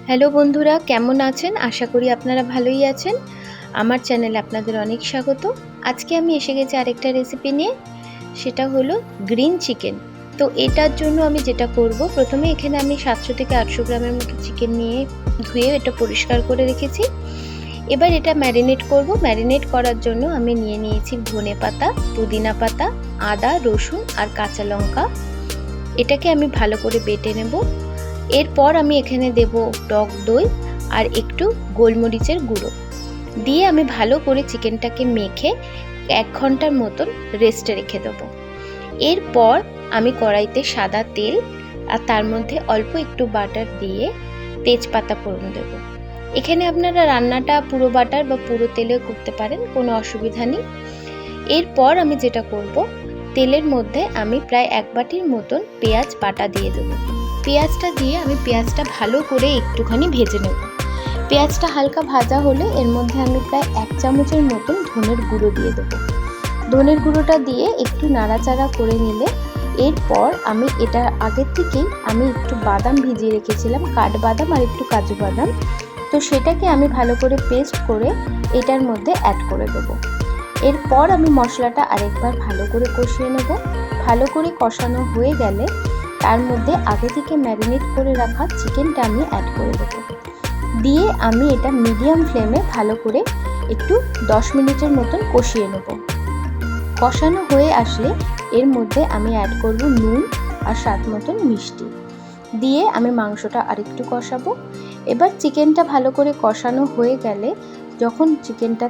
Hello বন্ধুরা, কেমন আছেন? আশা করি আপনারা ভালোই আছেন। আমার চ্যানেলে আপনাদের অনেক স্বাগত। আজকে আমি এসে গেছি আরেকটা রেসিপি নিয়ে, সেটা হলো গ্রিন চিকেন। তো এটার জন্য আমি যেটা করব, প্রথমে এখানে আমি 700 থেকে 800 গ্রামের মতো চিকেন নিয়ে ধুয়ে এটা পরিষ্কার করে রেখেছি। এবার এটা ম্যারিনেট করব। ম্যারিনেট করার জন্য আমি নিয়ে নিয়েছি ধনে পাতা, পুদিনা পাতা, আদা, রসুন আর কাঁচা লঙ্কা। এটাকে আমি ভালো করে বেটে নেব। এরপর আমি এখানে দেব টক দই আর একটু গোলমরিচের গুঁড়ো দিয়ে আমি ভালো করে চিকেনটাকে মেখে 1 ঘন্টার মতন রেস্টে রেখে দেবো। এরপর আমি কড়াইতে সাদা তেল আর তার মধ্যে অল্প একটু বাটার দিয়ে তেজপাতা ফোড়ন দেব। এখানে আপনারা রান্নাটা পুরো বাটার বা পুরো তেলে করতে পারেন, কোনো অসুবিধা নেই। এরপর আমি যেটা করব, তেলের মধ্যে আমি প্রায় 1 বাটির মতন পেঁয়াজ বাটা দিয়ে দেবো। পেঁয়াজটা দিয়ে আমি পেঁয়াজটা ভালো করে একটুখানি ভেজে নেব। পেঁয়াজটা হালকা ভাজা হলে এর মধ্যে আমি প্রায় 1 চামচের মতন ধনের গুঁড়ো দিয়ে দেবো। ধনের গুঁড়োটা দিয়ে একটু নাড়াচাড়া করে নিলে এরপর আমি এটা আগের থেকেই আমি একটু বাদাম ভিজিয়ে রেখেছিলাম, কাঠবাদাম আর একটু কাজু বাদাম, তো সেটাকে আমি ভালো করে পেস্ট করে এটার মধ্যে অ্যাড করে দেবো। এরপর আমি মশলাটা আরেকবার ভালো করে কষিয়ে নেব। ভালো করে কষানো হয়ে গেলে তার মধ্যে আগে থেকে ম্যারিনেট করে রাখা চিকেনটা আমি অ্যাড করে দেবো। দিয়ে আমি এটা মিডিয়াম ফ্লেমে ভালো করে একটু 10 মিনিটের মতন কষিয়ে নেব। কষানো হয়ে আসলে এর মধ্যে আমি অ্যাড করব নুন আর স্বাদ মতন মিষ্টি দিয়ে আমি মাংসটা আরেকটু কষাবো। এবার চিকেনটা ভালো করে কষানো হয়ে গেলে যখন চিকেনটা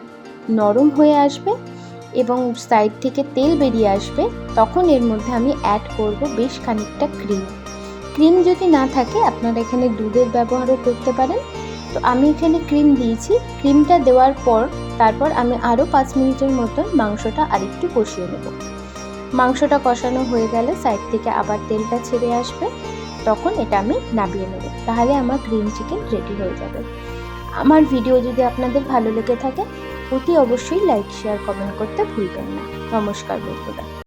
নরম হয়ে আসবে এবং সাইড থেকে তেল বেরিয়ে আসবে, তখন এর মধ্যে আমি অ্যাড করব বেশ খানিকটা ক্রিম যদি না থাকে আপনারা এখানে দুধের ব্যবহারও করতে পারেন। তো আমি এখানে ক্রিম দিয়েছি। ক্রিমটা দেওয়ার পর তারপর আমি আরও 5 মিনিটের মতন মাংসটা আরেকটু কষিয়ে নেব। মাংসটা কষানো হয়ে গেলে সাইড থেকে আবার তেলটা ছেড়ে আসবে, তখন এটা আমি নামিয়ে নেব। তাহলে আমার গ্রিন চিকেন রেডি হয়ে যাবে। আমার ভিডিও যদি আপনাদের ভালো লেগে থাকে অতি অবশ্যই লাইক, শেয়ার, কমেন্ট করতে ভুলবেন না। নমস্কার বন্ধুরা।